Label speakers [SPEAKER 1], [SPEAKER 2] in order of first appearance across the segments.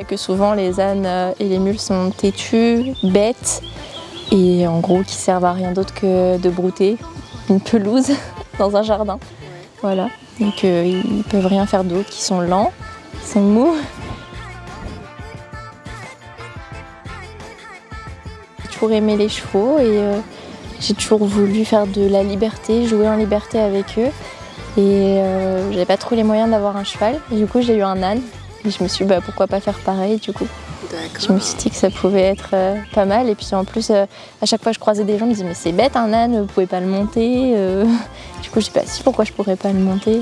[SPEAKER 1] Que souvent les ânes et les mules sont têtus, bêtes et en gros qui servent à rien d'autre que de brouter une pelouse dans un jardin. Voilà, donc ils peuvent rien faire d'autre, qu'ils sont lents, ils sont mous. J'ai toujours aimé les chevaux et j'ai toujours voulu faire de la liberté, jouer en liberté avec eux et j'avais pas trop les moyens d'avoir un cheval. Et du coup j'ai eu un âne. Et je me suis dit pourquoi pas faire pareil du coup. Je me suis dit que ça pouvait être pas mal et puis en plus à chaque fois que je croisais des gens, ils me disaient mais c'est bête un âne, vous pouvez pas le monter. Du coup je dis si, pourquoi je pourrais pas le monter.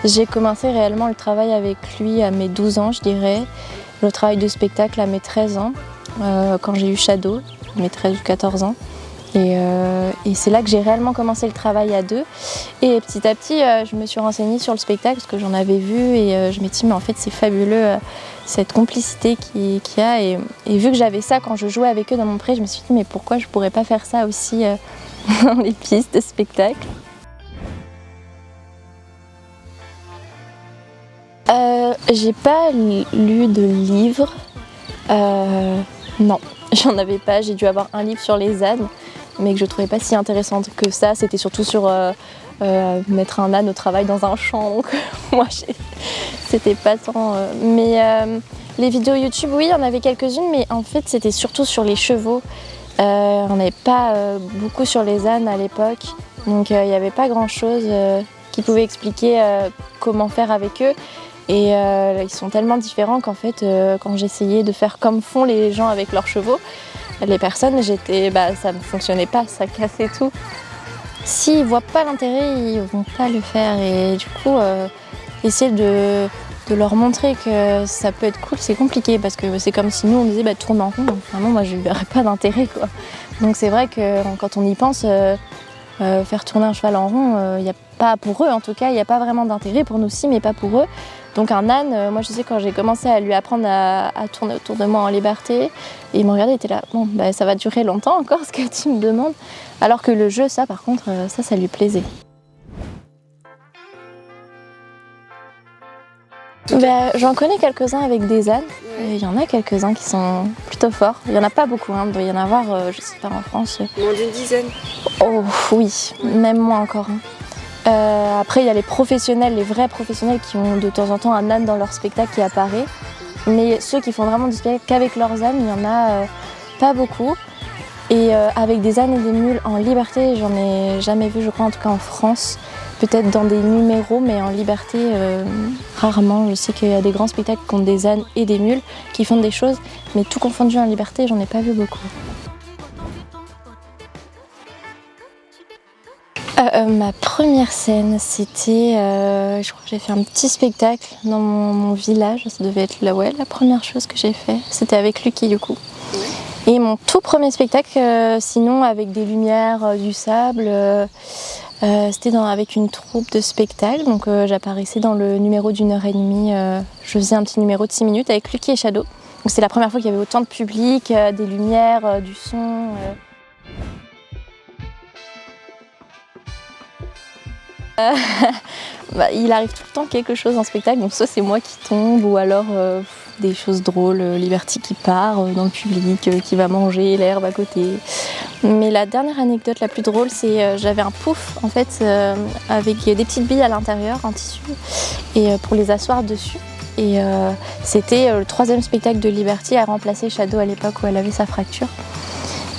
[SPEAKER 1] J'ai commencé réellement le travail avec lui à mes 12 ans je dirais, le travail de spectacle à mes 13 ans quand j'ai eu Shadow, mes 13 ou 14 ans. Et c'est là que j'ai réellement commencé le travail à deux. Et petit à petit, je me suis renseignée sur le spectacle parce que j'en avais vu et je me suis dit mais en fait c'est fabuleux cette complicité qu'il y a. Et vu que j'avais ça quand je jouais avec eux dans mon pré, je me suis dit mais pourquoi je pourrais pas faire ça aussi dans les pistes de spectacle. J'ai pas lu de livre. Non, j'en avais pas. J'ai dû avoir un livre sur les ânes, mais que je trouvais pas si intéressante que ça. C'était surtout sur mettre un âne au travail dans un champ. Donc moi, c'était pas tant. Mais les vidéos YouTube, oui, il y en avait quelques-unes, mais en fait, c'était surtout sur les chevaux. On n'avait pas beaucoup sur les ânes à l'époque, donc il n'y avait pas grand-chose qui pouvait expliquer comment faire avec eux. Et ils sont tellement différents qu'en fait, quand j'essayais de faire comme font les gens avec leurs chevaux, les personnes, ça ne fonctionnait pas, ça cassait tout. S'ils ne voient pas l'intérêt, ils ne vont pas le faire. Et du coup, essayer de leur montrer que ça peut être cool, c'est compliqué parce que c'est comme si nous on disait tourne en rond. Donc, vraiment, moi je ne verrais pas d'intérêt, quoi. Donc c'est vrai que quand on y pense, faire tourner un cheval en rond, y a pas pour eux en tout cas, il n'y a pas vraiment d'intérêt, pour nous aussi, mais pas pour eux. Donc un âne, moi je sais quand j'ai commencé à lui apprendre à tourner autour de moi en liberté, et il me regardait, il était là, bon ça va durer longtemps encore ce que tu me demandes. Alors que le jeu, ça par contre, ça lui plaisait. J'en connais quelques-uns avec des ânes, il y en a quelques-uns qui sont plutôt forts. Il n'y en a pas beaucoup, il doit y en avoir, je sais pas, en France.
[SPEAKER 2] Moins d'une dizaine.
[SPEAKER 1] Oh oui, même moins encore. Après il y a les professionnels, les vrais professionnels qui ont de temps en temps un âne dans leur spectacle qui apparaît. Mais ceux qui font vraiment du spectacle qu'avec leurs ânes, il n'y en a pas beaucoup. Et avec des ânes et des mules en liberté, j'en ai jamais vu, je crois, en tout cas en France. Peut-être dans des numéros, mais en liberté, rarement. Je sais qu'il y a des grands spectacles qui ont des ânes et des mules qui font des choses, mais tout confondu en liberté, j'en ai pas vu beaucoup. Ma première scène, c'était, je crois que j'ai fait un petit spectacle dans mon village, ça devait être la première chose que j'ai fait, c'était avec Lucky du coup. Et mon tout premier spectacle, sinon avec des lumières, du sable, c'était avec une troupe de spectacle, donc j'apparaissais dans le numéro d'1h30, je faisais un petit numéro de 6 minutes avec Lucky et Shadow. Donc c'est la première fois qu'il y avait autant de public, des lumières, du son. Il arrive tout le temps quelque chose en spectacle, donc soit c'est moi qui tombe ou alors des choses drôles, Liberty qui part dans le public, qui va manger l'herbe à côté. Mais la dernière anecdote la plus drôle, c'est j'avais un pouf en fait avec des petites billes à l'intérieur en tissu et pour les asseoir dessus. Et c'était le 3e spectacle de Liberty à remplacer Shadow à l'époque où elle avait sa fracture.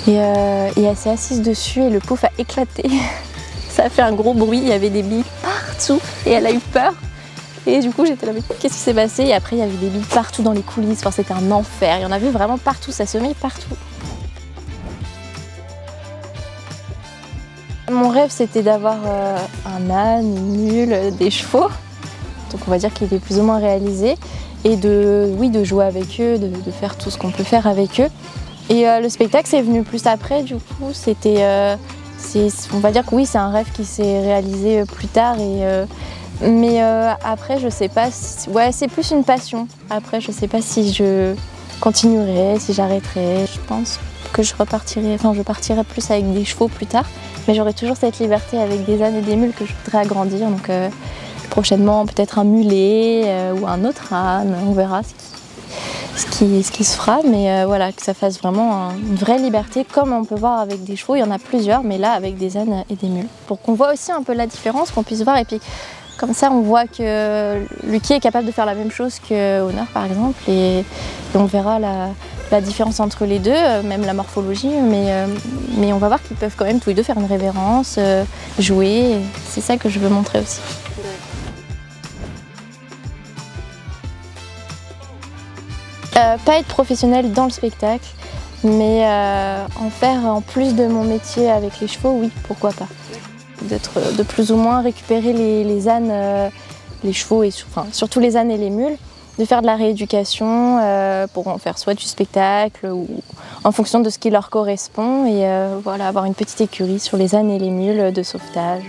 [SPEAKER 1] Et elle s'est assise dessus et le pouf a éclaté. Ça a fait un gros bruit, il y avait des billes partout et elle a eu peur. Et du coup j'étais là, mais qu'est-ce qui s'est passé? Et après il y avait des billes partout dans les coulisses, enfin, c'était un enfer, il y en avait vraiment partout, ça semait partout. Mon rêve c'était d'avoir un âne, une mule, des chevaux. Donc on va dire qu'il est plus ou moins réalisé. et de jouer avec eux, de faire tout ce qu'on peut faire avec eux. Et le spectacle c'est venu plus après du coup, on va dire que oui c'est un rêve qui s'est réalisé plus tard mais après je sais pas, ouais c'est plus une passion. Après je sais pas si je continuerai, si j'arrêterai. Je pense que je partirai plus avec des chevaux plus tard, mais j'aurai toujours cette liberté avec des ânes et des mules que je voudrais agrandir. Donc prochainement peut-être un mulet ou un autre âne, on verra ce qui se fera, mais voilà, que ça fasse vraiment une vraie liberté comme on peut voir avec des chevaux. Il y en a plusieurs, mais là avec des ânes et des mules. Pour qu'on voit aussi un peu la différence, qu'on puisse voir, et puis comme ça on voit que Lucky est capable de faire la même chose que Honor par exemple, et on verra la différence entre les deux, même la morphologie, mais on va voir qu'ils peuvent quand même tous les deux faire une révérence, jouer, c'est ça que je veux montrer aussi. Pas être professionnelle dans le spectacle, mais en faire en plus de mon métier avec les chevaux, oui, pourquoi pas. De plus ou moins récupérer les ânes, les chevaux et surtout les ânes et les mules, de faire de la rééducation pour en faire soit du spectacle ou en fonction de ce qui leur correspond, et voilà, avoir une petite écurie sur les ânes et les mules de sauvetage.